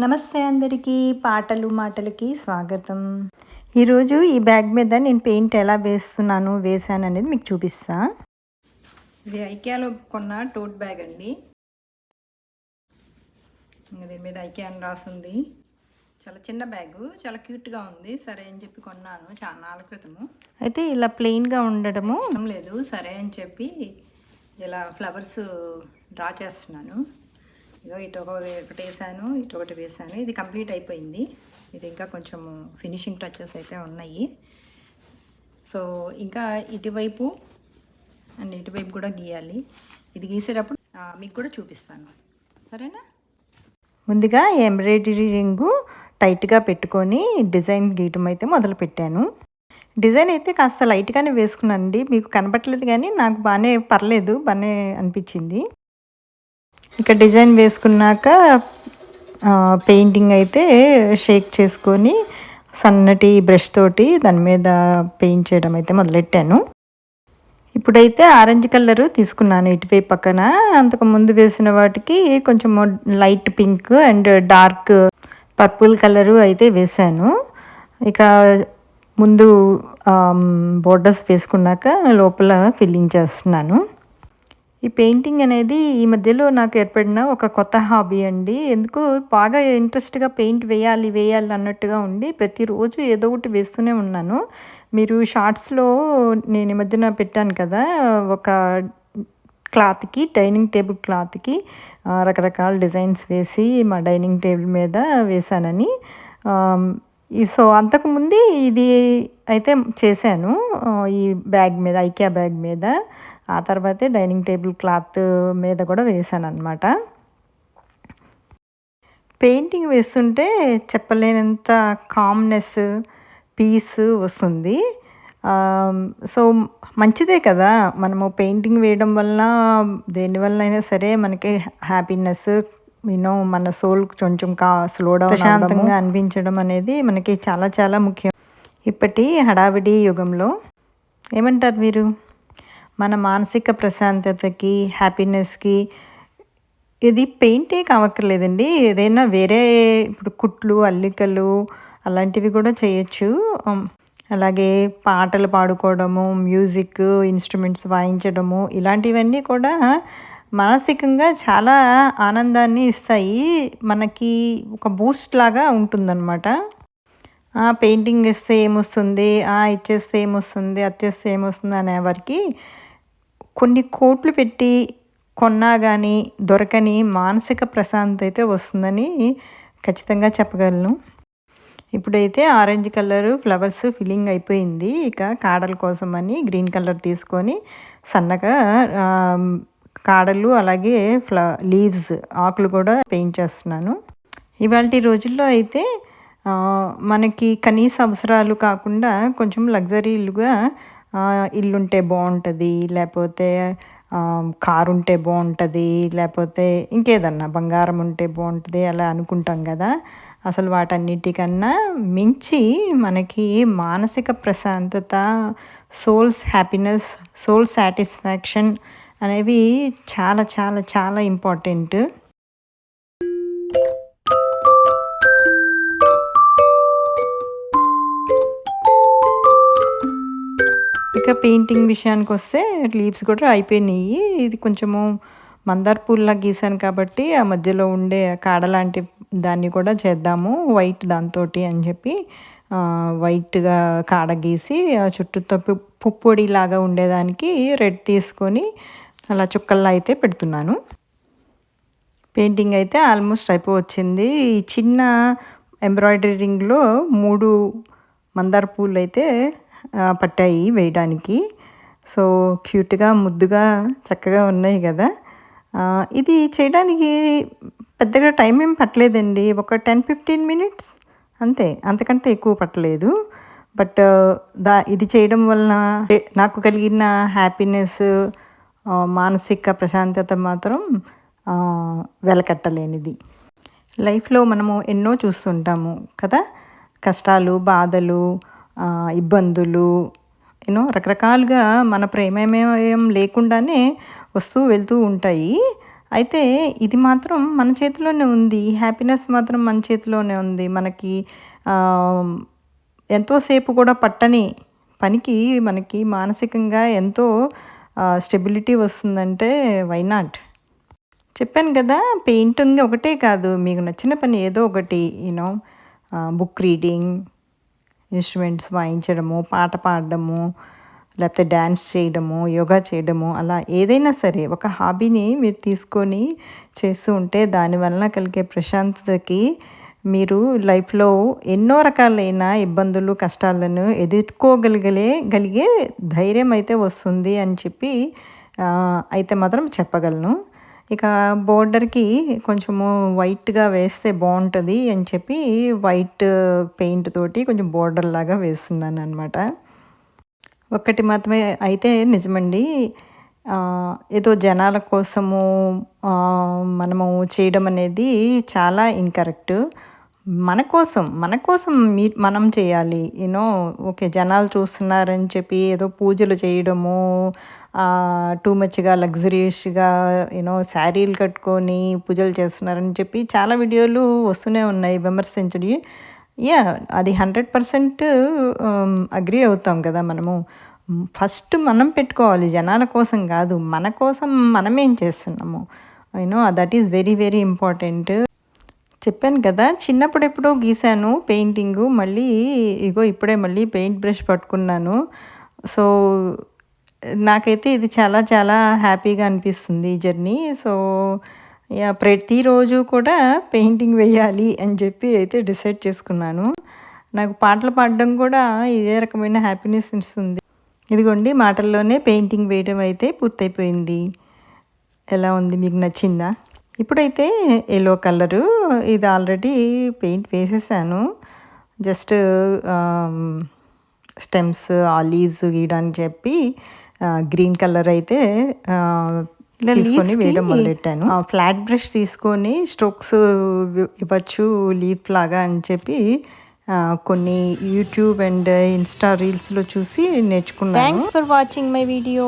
నమస్తే అందరికీ. పాటలు మాటలకి స్వాగతం. ఈరోజు ఈ బ్యాగ్ మీద నేను పెయింట్ ఎలా వేశాననేది మీకు చూపిస్తా. ఇది ఐకియాలో కొన్న టోట్ బ్యాగ్ అండి. దీని మీద ఐకియా అని రాసుంది. చాలా చిన్న బ్యాగు, చాలా క్యూట్గా ఉంది. సరే అని చెప్పి కొన్నాను చాలా నాళ్ళ క్రితము. అయితే ఇలా ప్లెయిన్గా ఉండడము ఇష్టం లేదు. సరే అని చెప్పి ఇలా ఫ్లవర్స్ డ్రా చేస్తున్నాను. ఇగో ఇటు ఒకటి వేసాను, ఇటు ఒకటి వేసాను. ఇది కంప్లీట్ అయిపోయింది. ఇది ఇంకా కొంచెం ఫినిషింగ్ టచెస్ అయితే ఉన్నాయి. సో ఇంకా ఇటువైపు అండ్ ఇటువైపు కూడా గీయాలి. ఇది గీసేటప్పుడు మీకు కూడా చూపిస్తాను, సరేనా? ముందుగా ఎంబ్రాయిడరీ రింగు టైట్గా పెట్టుకొని డిజైన్ గీయటం అయితే మొదలు పెట్టాను. డిజైన్ అయితే కాస్త లైట్గానే వేసుకున్నానండి. మీకు కనపట్లేదు కానీ నాకు బాగానే అనిపించింది. ఇక డిజైన్ వేసుకున్నాక పెయింటింగ్ అయితే షేక్ చేసుకొని సన్నటి బ్రష్ తోటి దాని మీద పెయింట్ చేయడం అయితే మొదలెట్టాను. ఇప్పుడైతే ఆరెంజ్ కలరు తీసుకున్నాను ఇటువైపు పక్కన. అంతకుముందు వేసిన వాటికి కొంచెం light pink and dark purple colour అయితే వేశాను. ఇక ముందు బోర్డర్స్ వేసుకున్నాక లోపల ఫిల్లింగ్ చేస్తున్నాను. ఈ పెయింటింగ్ అనేది ఈ మధ్యలో నాకు ఏర్పడిన ఒక కొత్త హాబీ అండి. ఎందుకో బాగా ఇంట్రెస్ట్గా పెయింట్ వేయాలి అన్నట్టుగా ఉండి ప్రతిరోజు ఏదో ఒకటి వేస్తూనే ఉన్నాను. మీరు షార్ట్స్లో నేను ఈ మధ్యన పెట్టాను కదా, ఒక క్లాత్కి, డైనింగ్ టేబుల్ క్లాత్కి రకరకాల డిజైన్స్ వేసి మా డైనింగ్ టేబుల్ మీద వేశానని. సో అంతకుముందు ఇది అయితే చేశాను ఈ బ్యాగ్ మీద, ఐకియా బ్యాగ్ మీద. ఆ తర్వాతే డైనింగ్ టేబుల్ క్లాత్ మీద కూడా వేసాను అనమాట. పెయింటింగ్ వేస్తుంటే చెప్పలేనంత కామ్నెస్, పీస్ వస్తుంది. సో మంచిదే కదా, మనము పెయింటింగ్ వేయడం వల్ల దేనివల్ల అయినా సరే మనకి హ్యాపీనెస్, మన సోల్ కొంచెం స్లో డౌన్, ప్రశాంతంగా అనిపించడం అనేది మనకి చాలా చాలా ముఖ్యం ఇప్పటి హడావిడి యుగంలో. ఏమంటారు మీరు? మన మానసిక ప్రశాంతతకి, హ్యాపీనెస్కి ఇది పెయింటే కావక్కర్లేదండి. ఏదైనా వేరే ఇప్పుడు కుట్లు, అల్లికలు అలాంటివి కూడా చేయొచ్చు. అలాగే పాటలు పాడుకోవడము, మ్యూజిక్ ఇన్స్ట్రుమెంట్స్ వాయించడము, ఇలాంటివన్నీ కూడా మానసికంగా చాలా ఆనందాన్ని ఇస్తాయి. మనకి ఒక బూస్ట్ లాగా ఉంటుందన్నమాట. పెయింటింగ్ వేస్తే ఏమొస్తుంది, ఇచ్చేస్తే ఏమొస్తుంది, అది చేస్తే ఏమొస్తుంది అనేవారికి కొన్ని కోట్లు పెట్టి కొన్నా కానీ దొరకని మానసిక ప్రశాంతత అయితే వస్తుందని ఖచ్చితంగా చెప్పగలను. ఇప్పుడైతే ఆరెంజ్ కలరు ఫ్లవర్స్ ఫిల్లింగ్ అయిపోయింది. ఇక కాడల కోసమని గ్రీన్ కలర్ తీసుకొని సన్నగా కాడలు అలాగే లీవ్స్, ఆకులు కూడా పెయింట్ చేస్తున్నాను. ఇవాల్టి రోజుల్లో అయితే మనకి కనీస అవసరాలు కాకుండా కొంచెం లగ్జరీలుగా ఇల్లుంటే బాగుంటుంది, లేకపోతే కారు ఉంటే బాగుంటుంది, లేకపోతే ఇంకేదన్నా బంగారం ఉంటే బాగుంటుంది అలా అనుకుంటాం కదా. అసలు వాటన్నిటికన్నా మించి మనకి మానసిక ప్రశాంతత, సోల్స్ హ్యాపీనెస్, సోల్ సాటిస్ఫాక్షన్ అనేవి చాలా చాలా చాలా ఇంపార్టెంట్. ఇక పెయింటింగ్ విషయానికి వస్తే లీవ్స్ కూడా అయిపోయినాయి. ఇది కొంచెము మందార పూల్లా గీసాను కాబట్టి ఆ మధ్యలో ఉండే కాడ లాంటి దాన్ని కూడా చేద్దాము వైట్ దాంతో అని చెప్పి వైట్గా కాడ గీసి చుట్టూతో పుప్పొడి లాగా ఉండేదానికి రెడ్ తీసుకొని అలా చుక్కల్లా అయితే పెడుతున్నాను. పెయింటింగ్ అయితే ఆల్మోస్ట్ అయిపోవచ్చింది. ఈ చిన్న ఎంబ్రాయిడరీ రింగ్లో 3 మందార పూలు అయితే పట్టాయి వేయడానికి. సో క్యూట్గా, ముద్దుగా, చక్కగా ఉన్నాయి కదా. ఇది చేయడానికి పెద్దగా టైం ఏం పట్టలేదండి. ఒక 10-15 మినిట్స్ అంతే, అంతకంటే ఎక్కువ పట్టలేదు. బట్ ఇది చేయడం వలన నాకు కలిగిన హ్యాపీనెస్, మానసిక ప్రశాంతత మాత్రం వెలకట్టలేనిది. లైఫ్లో మనము ఎన్నో చూస్తుంటాము కదా, కష్టాలు, బాధలు, ఇబ్బందులు, రకరకాలుగా మన ప్రమేయం లేకుండానే వస్తూ వెళ్తూ ఉంటాయి. అయితే ఇది మాత్రం మన చేతిలోనే ఉంది. హ్యాపీనెస్ మాత్రం మన చేతిలోనే ఉంది. మనకి ఆహ్, ఎంతో సేపు కూడా పట్టని పనికి మనకి మానసికంగా ఎంతో స్టెబిలిటీ వస్తుందంటే వై నాట్? చెప్పాను గదా! పెయింటింగ్ ఒకటే కాదు. మీకు నచ్చిన పని ఏదో ఒకటి బుక్ రీడింగ్, ఇన్‌స్ట్రుమెంట్స్ వాయించడము, పాట పాడడము, లేకపోతే డాన్స్ చేయడము, యోగా చేయడము అలా ఏదైనా సరే ఒక హాబీని మీరు తీసుకొని చేస్తూ ఉంటే దాని వలన కలిగే ప్రశాంతతకి మీరు లైఫ్‌లో ఎన్నో రకాలైన ఇబ్బందులు, కష్టాలను గలిగే ధైర్యం అయితే వస్తుంది అని చెప్పి అయితే మాత్రం చెప్పగలను. ఇక బోర్డర్‌కి కొంచెము వైట్‌గా వేస్తే బావుంటది అని చెప్పి వైట్ పెయింట్ తోటి కొంచెం బోర్డర్‌లాగా వేస్తున్నాననమాట. ఒక్కటి మాత్రమే అయితే నిజమండి. ఏదో జనాల కోసము మనము చేయడం అనేది చాలా ఇన్‌కరెక్ట్. మన కోసం మనం చేయాలి. ఓకే. జనాలు చూస్తున్నారని చెప్పి ఏదో పూజలు చేయడము, టూ మచ్‌గా లగ్జరియస్‌గా శారీలు కట్టుకొని పూజలు చేస్తున్నారని చెప్పి చాలా వీడియోలు వస్తూనే ఉన్నాయి విమర్శించడి. అది 100% అగ్రీ అవుతాం కదా మనము. ఫస్ట్ మనం పెట్టుకోవాలి. జనాల కోసం గాదు. మన కోసం మనమేం చేస్తున్నాము. That is very, very important. చెప్పాను కదా! చిన్నప్పుడెప్పుడో గీశాను పెయింటింగు. మళ్ళీ ఇప్పుడే మళ్ళీ పెయింట్ బ్రష్ పట్టుకున్నాను. సో, నాకైతే ఇది చాలా చాలా హ్యాపీగా అనిపిస్తుంది ఈ జర్నీ. సో, ప్రతిరోజు కూడా పెయింటింగ్ వేయాలి అని చెప్పి అయితే డిసైడ్ చేసుకున్నాను. నాకు పాటలు పాడడం కూడా ఇదే రకమైన హ్యాపీనెస్ ఇస్తుంది. ఇదిగోండి మాటల్లోనే పెయింటింగ్ వేయడం అయితే పూర్తయిపోయింది. ఎలా ఉంది? మీకు నచ్చిందా? ఇప్పుడైతే యెల్లో కలరు ఇది ఆల్రెడీ పెయింట్ వేసేసాను. జస్ట్ స్టెమ్స్, లీవ్స్ గీయడానికి చెప్పి గ్రీన్ కలర్ అయితే ఇలా తీసుకొని వేయడం మొదలెట్టాను. ఫ్లాట్ బ్రష్ తీసుకొని స్ట్రోక్స్ ఇవ్వచ్చు లీఫ్ లాగా అని చెప్పి కొన్ని యూట్యూబ్ అండ్ ఇన్‌స్టా రీల్స్‌లో చూసి నేర్చుకున్నాను. Thanks for watching my video.